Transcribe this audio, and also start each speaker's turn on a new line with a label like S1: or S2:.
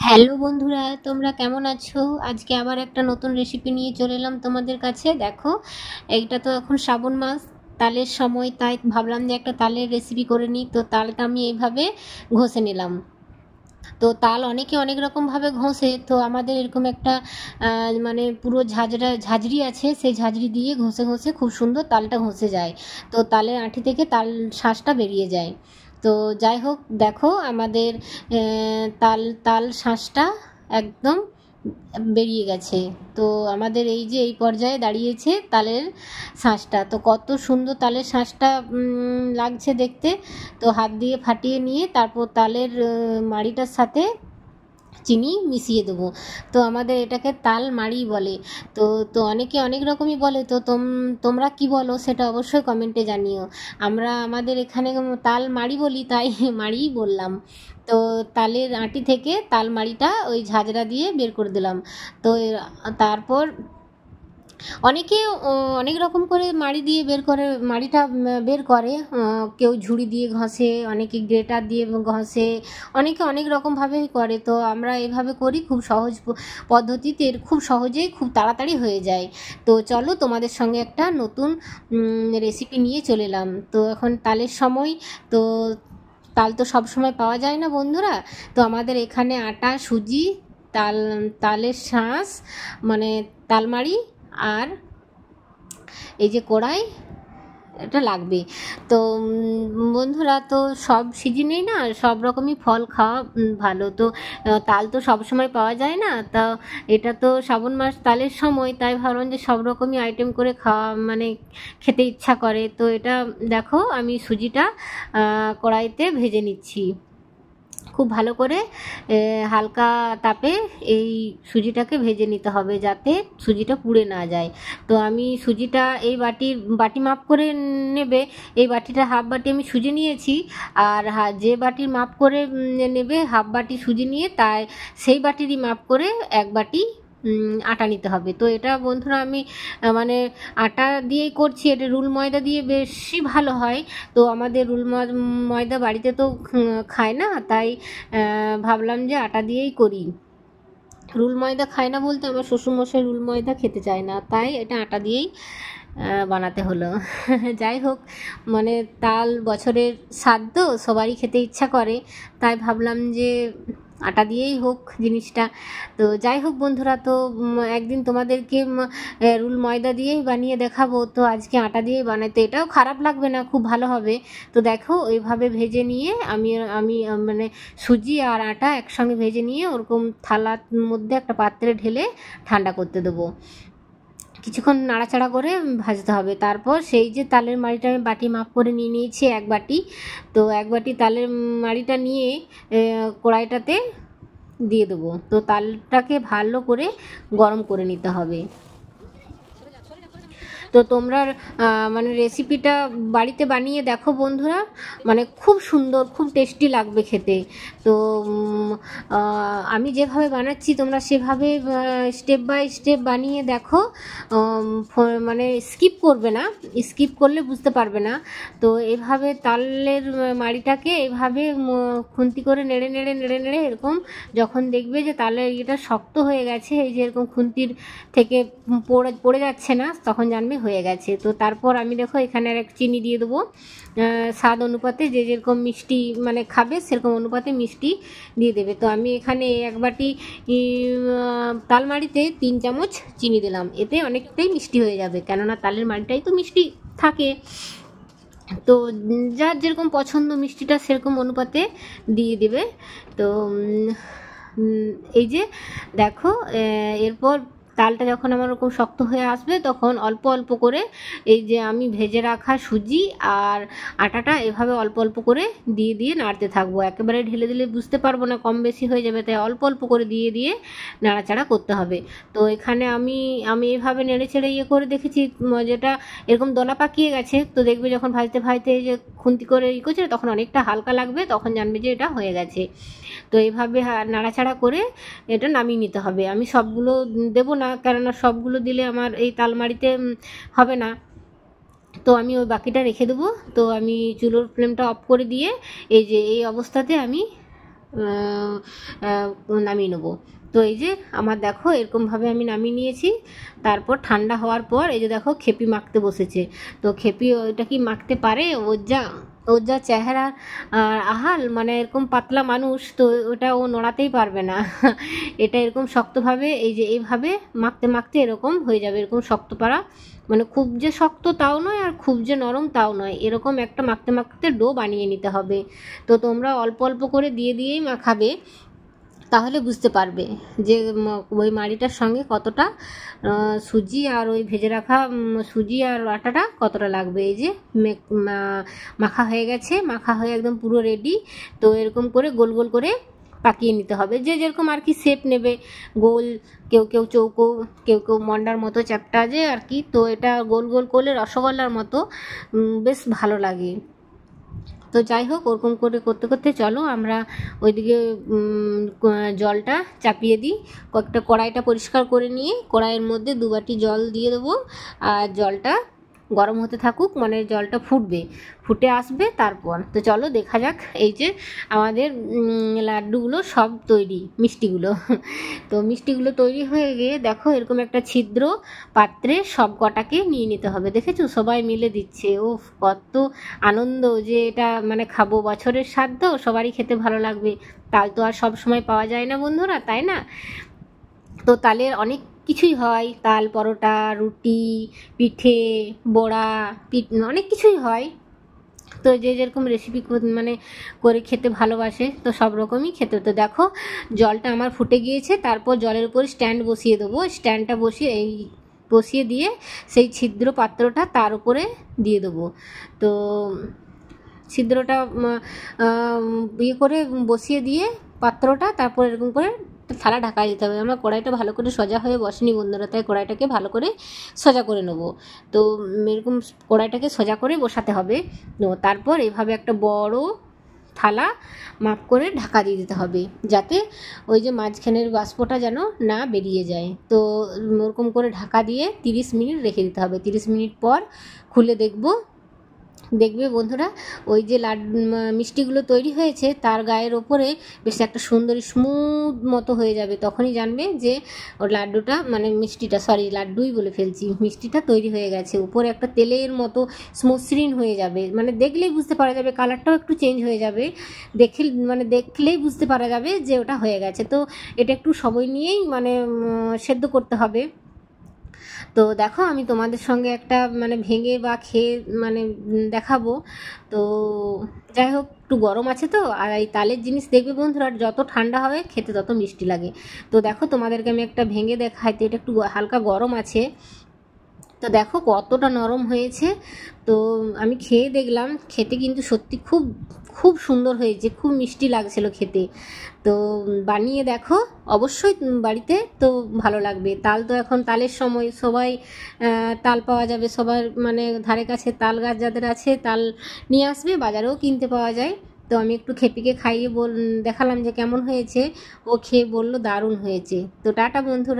S1: Hello বন্ধুরা, তোমরা কেমন আছো? আজকে আবার একটা নতুন রেসিপি নিয়ে চলে এলাম তোমাদের কাছে। দেখো, এইটা তো এখন শ্রাবণ মাস, তালের সময়, তাই ভাবলাম যে একটা তালের রেসিপি করে নিই। তো তালটা আমি এইভাবে ঘষে নিলাম। তো তাল অনেকে অনেক রকমভাবে ঘষে, তো আমাদের এরকম একটা মানে পুরো ঝাঁঝরি আছে, সেই ঝাঁঝরি দিয়ে ঘষে ঘষে খুব সুন্দর তালটা ঘষে যায়। তো তালের আঁটি থেকে তাল শাঁসটা বেরিয়ে যায়। তো যাই হোক, দেখো আমাদের তাল তাল শাঁসটা একদম বেরিয়ে গেছে। তো আমাদের এই যে এই পর্যায়ে দাঁড়িয়েছে তালের শাঁসটা, তো কত সুন্দর তালের শাঁসটা লাগছে দেখতে। তো হাত দিয়ে ফাটিয়ে নিয়ে তারপর তালের মাড়িটার সাথে চিনি মিশিয়ে দেবো। তো আমাদের এটাকে তাল মাড়ি বলে। তো তো অনেকে অনেক রকমই বলে। তো তোমরা কি বলো সেটা অবশ্যই কমেন্টে জানিও। আমরা আমাদের এখানে তাল মাড়ি বলি, তাই মাড়িই বললাম। তো তালের আঁটি থেকে তাল মাড়িটা ওই ঝাঁঝরা দিয়ে বের করে দিলাম। তো তারপর অনেকে অনেক রকম করে মাড়ি দিয়ে বের করে, মাড়িটা বের করে। কেউ ঝুড়ি দিয়ে ঘষে, অনেকে গ্রেটার দিয়ে ঘষে, অনেকে অনেক রকমভাবে করে। তো আমরা এভাবে করি, খুব সহজ পদ্ধতিতে, খুব সহজেই খুব তাড়াতাড়ি হয়ে যায়। তো চলো, তোমাদের সঙ্গে একটা নতুন রেসিপি নিয়ে চলে এলাম। তো এখন তালের সময়, তো তাল তো সব সময় পাওয়া যায় না বন্ধুরা। তো আমাদের এখানে আটা, সুজি, তালের শাঁস মানে তালমাড়ি, আর এই যে কড়াই, এটা লাগবে। তো বন্ধুরা, তো সব সিজনেই না সব রকমই ফল খাওয়া ভালো। তো তাল তো সব সময় পাওয়া যায় না। তা এটা তো শ্রাবণ মাস তালের সময়, তাই ভাবলাম যে সব রকমই আইটেম করে খাওয়া মানে খেতে ইচ্ছা করে। তো এটা দেখো, আমি সুজিটা কড়াইতে ভেজে নিচ্ছি খুব ভালো করে। হালকা তাপে এই সুজিটাকে ভেজে নিতে হবে, যাতে সুজিটা পুড়ে না যায়। তো আমি সুজিটা এই বাটি মাপ করে নেবে। এই বাটিটা হাফ বাটি আমি সুজি নিয়েছি, আর যে বাটির মাপ করে নেবে হাফ বাটি সুজি নিয়ে, তাই সেই বাটিরই মাপ করে এক বাটি আটা নিতে হবে। তো এটা বন্ধুরা আমি মানে আটা দিয়েই করছি, এটা রুল ময়দা দিয়ে বেশি ভালো হয়। তো আমাদের রুল ময়দা বাড়িতে তো খায় না, তাই ভাবলাম যে আটা দিয়েই করি। রুল ময়দা খায় না বলতে আমার শ্বশুরমশাই রুল ময়দা খেতে চায় না, তাই এটা আটা দিয়েই বানাতে হলো। যাই হোক, মানে তাল বছরের স্বাদ, সবারই খেতে ইচ্ছা করে, তাই ভাবলাম যে আটা দিয়েই হোক জিনিসটা। তো যাই হোক বন্ধুরা, তো একদিন তোমাদেরকে রুল ময়দা দিয়েই বানিয়ে দেখাবো। তো আজকে আটা দিয়েই বানাতে, এটাও খারাপ লাগবে না, খুব ভালো হবে। তো দেখো, ওইভাবে ভেজে নিয়ে আমি আমি মানে সুজি আর আটা একসঙ্গে ভেজে নিয়ে ওরকম থালার মধ্যে একটা পাত্রে ঢেলে ঠান্ডা করতে দেবো। কিছুক্ষণ নাড়াচাড়া করে ভাজতে হবে। তারপর সেই যে তালের মাড়িটা আমি বাটি মাপ করে নিয়ে নিয়েছি এক বাটি, তো এক বাটি তালের মাড়িটা নিয়ে কড়াইটাতে দিয়ে দেবো। তো তালটাকে ভালো করে গরম করে নিতে হবে। তো তোমরা মানে রেসিপিটা বাড়িতে বানিয়ে দেখো বন্ধুরা, মানে খুব সুন্দর, খুব টেস্টি লাগবে খেতে। তো আমি যেভাবে বানাচ্ছি তোমরা সেভাবে স্টেপ বাই স্টেপ বানিয়ে দেখো। মানে স্কিপ করবে না, স্কিপ করলে বুঝতে পারবে না। তো এভাবে তালের মাড়িটাকে এভাবে খুন্তি করে নেড়ে নেড়ে নেড়ে নেড়ে এরকম যখন দেখবে যে তালের এটা শক্ত হয়ে গেছে, এই যে এরকম খুন্তির থেকে পড়ে যাচ্ছে না, তখন জানবে হয়ে গেছে। তো তারপর আমি দেখো এখানে আর এক চিনি দিয়ে দেবো, স্বাদ অনুপাতে, যে যেরকম মিষ্টি মানে খাবে সেরকম অনুপাতে মিষ্টি দিয়ে দেবে। তো আমি এখানে এক বাটি তালমাড়িতে 3 চামচ চিনি দিলাম, এতে অনেকটাই মিষ্টি হয়ে যাবে, কেননা তালের মাড়িটাই তো মিষ্টি থাকে। তো যার যেরকম পছন্দ মিষ্টিটা সেরকম অনুপাতে দিয়ে দেবে। তো এই যে দেখো, এরপর তালটা যখন আমার ওরকম শক্ত হয়ে আসবে, তখন অল্প অল্প করে এই যে আমি ভেজে রাখা সুজি আর আটাটা এভাবে অল্প অল্প করে দিয়ে দিয়ে নাড়তে থাকবো। একেবারে ঢেলে দিলে বুঝতে পারবো না, কম বেশি হয়ে যাবে, তাই অল্প অল্প করে দিয়ে দিয়ে নাড়াচাড়া করতে হবে। তো এখানে আমি আমি এভাবে নেড়ে ছেড়ে করে দেখেছি, যেটা এরকম দলা পাকিয়ে গেছে, তো দেখবে যখন ভাজতে ভাজতে এই যে খুন্তি করে করছে, তখন অনেকটা হালকা লাগবে, তখন জানবে যে এটা হয়ে গেছে। তো এইভাবে নাড়াচাড়া করে এটা নামিয়ে নিতে হবে। আমি সবগুলো দেবো না, কেননা সবগুলো দিলে আমার এই তালমাড়িতে হবে না। তো আমি ওই বাকিটা রেখে দেবো। তো আমি চুলোর ফ্লেমটা অফ করে দিয়ে এই যে এই অবস্থাতে আমি নামিয়ে নেবো। তো এই যে আমার দেখো এরকমভাবে আমি নামিয়ে নিয়েছি। তারপর ঠান্ডা হওয়ার পর এই যে দেখো খেপি মাখতে বসেছে। তো খেপি ওইটা কি মাখতে পারে? ওর যা চেহারা আহাল, মানে এরকম পাতলা মানুষ, তো ওটা ও নড়াতেই পারবে না। এটা এরকম শক্তভাবে এই যে এইভাবে মাখতে মাখতে এরকম হয়ে যাবে, এরকম শক্ত পাড়া, মানে খুব যে শক্ত তাও নয় আর খুব যে নরম তাও নয়, এরকম একটা মাখতে মাখতে ডো বানিয়ে নিতে হবে। তো তোমরা অল্প অল্প করে দিয়ে দিয়েই মাখাবে, তাহলে বুঝতে পারবে যে ওই মাড়িটার সঙ্গে কতটা সুজি আর ওই ভেজে রাখা সুজি আর আটাটা কতটা লাগবে। এই যে মাখা হয়ে গেছে, মাখা হয়ে একদম পুরো রেডি। তো এরকম করে গোল গোল করে পাকিয়ে নিতে হবে, যে যেরকম আর কি শেপ নেবে, গোল, কেউ কেউ চৌকো, কেউ কেউ মন্ডার মতো চ্যাপ্টা যে আর কি। তো এটা গোল গোল করলে রসগোল্লার মতো বেশ ভালো লাগে। তো যাই হোক, ওরকম করে করতে করতে চলো আমরা ওইদিকে জলটা চাপিয়ে দিই। কয়েকটা কড়াইটা পরিষ্কার করে নিয়ে কড়াইয়ের মধ্যে 2 বাটি জল দিয়ে দেবো, আর জলটা গরম হতে থাকুক, মানে জলটা ফুটে আসবে তারপর। তো চলো দেখা যাক। এই যে আমাদের লাড্ডুগুলো সব তৈরি, মিষ্টিগুলো। তো মিষ্টিগুলো তৈরি হয়ে গিয়ে দেখো এরকম একটা ছিদ্র পাত্রে সব কটাকে নিয়ে নিতে হবে। দেখেছো সবাই মিলে দিচ্ছে, ও কত আনন্দ যে এটা মানে খাবো, বছরের শ্রাদ্ধ, সবারই খেতে ভালো লাগবে। তাল তো আর সব সময় পাওয়া যায় না বন্ধুরা, তাই না? তো তালের অনেক কিছুই হয়, তাল পরোটা, রুটি, পিঠে, বড়া, অনেক কিছুই হয়। তো যে যেরকম রেসিপি মানে করে খেতে ভালোবাসে, তো সব রকমই খেতে। তো দেখো জলটা আমার ফুটে গিয়েছে, তারপর জলের উপর স্ট্যান্ড বসিয়ে দেবো। স্ট্যান্ডটা বসিয়ে দিয়ে সেই ছিদ্র পাত্রটা তার উপরে দিয়ে দেবো। তো ছিদ্রটা ইয়ে করে বসিয়ে দিয়ে পাত্রটা তারপর এরকম করে থালা ঢাকা দিতে হবে। আমার কড়াইটা ভালো করে সোজা হয়ে বসেনি বন্ধুরা, তাই কড়াইটাকে ভালো করে সোজা করে নেবো। তো এরকম কড়াইটাকে সোজা করে বসাতে হবে। তো তারপর এভাবে একটা বড় থালা মাপ করে ঢাকা দিয়ে দিতে হবে, যাতে ওই যে মাঝখানের বাষ্পটা যেন না বেরিয়ে যায়। তো ওরকম করে ঢাকা দিয়ে 30 মিনিট রেখে দিতে হবে। 30 মিনিট পর খুলে দেখবে বন্ধুরা, ওই যে মিষ্টিগুলো তৈরি হয়েছে তার গায়ের ওপরে বেশ একটা সুন্দর স্মুথ মতো হয়ে যাবে। তখনই জানবে যে ওর লাড্ডুটা, মানে মিষ্টিটা, সরি লাড্ডুই বলে ফেলছি, মিষ্টিটা তৈরি হয়ে গেছে। উপরে একটা তেলের মতো মসৃণ হয়ে যাবে, মানে দেখলেই বুঝতে পারা যাবে, কালারটাও একটু চেঞ্জ হয়ে যাবে, দেখলেই বুঝতে পারা যাবে যে ওটা হয়ে গেছে। তো এটা একটু সময় নিয়েই মানে সেদ্ধ করতে হবে। তো দেখো আমি তোমাদের সঙ্গে একটা মানে ভেঙে বা খেয়ে মানে দেখাবো। তো যাই হোক, একটু গরম আছে তো, আর এই তালের জিনিস দেখবে বন্ধুরা যত ঠান্ডা হবে খেতে তত মিষ্টি লাগে। তো দেখো তোমাদেরকে আমি একটা ভেঙে দেখাই, তো এটা একটু হালকা গরম আছে। তো দেখো কতটা নরম হয়েছে। তো আমি খেয়ে দেখলাম, খেতে কিন্তু সত্যি খুব খুব সুন্দর হয়েছে, খুব মিষ্টি লাগছিল খেতে। তো বানিয়ে দেখো অবশ্যই বাড়িতে, তো ভালো লাগবে। তাল তো এখন তালের সময়, সবাই তাল পাওয়া যাবে, সবার মানে ধারে কাছে তাল গাছ যাদের আছে তাল নিয়ে আসবে, বাজারেও কিনতে পাওয়া যায়। তো আমি একটু খেপিকে খাইয়ে দেখালাম যে কেমন হয়েছে। ও খেয়ে বলল দারুণ হয়েছে। তো টাটা বন্ধুরা।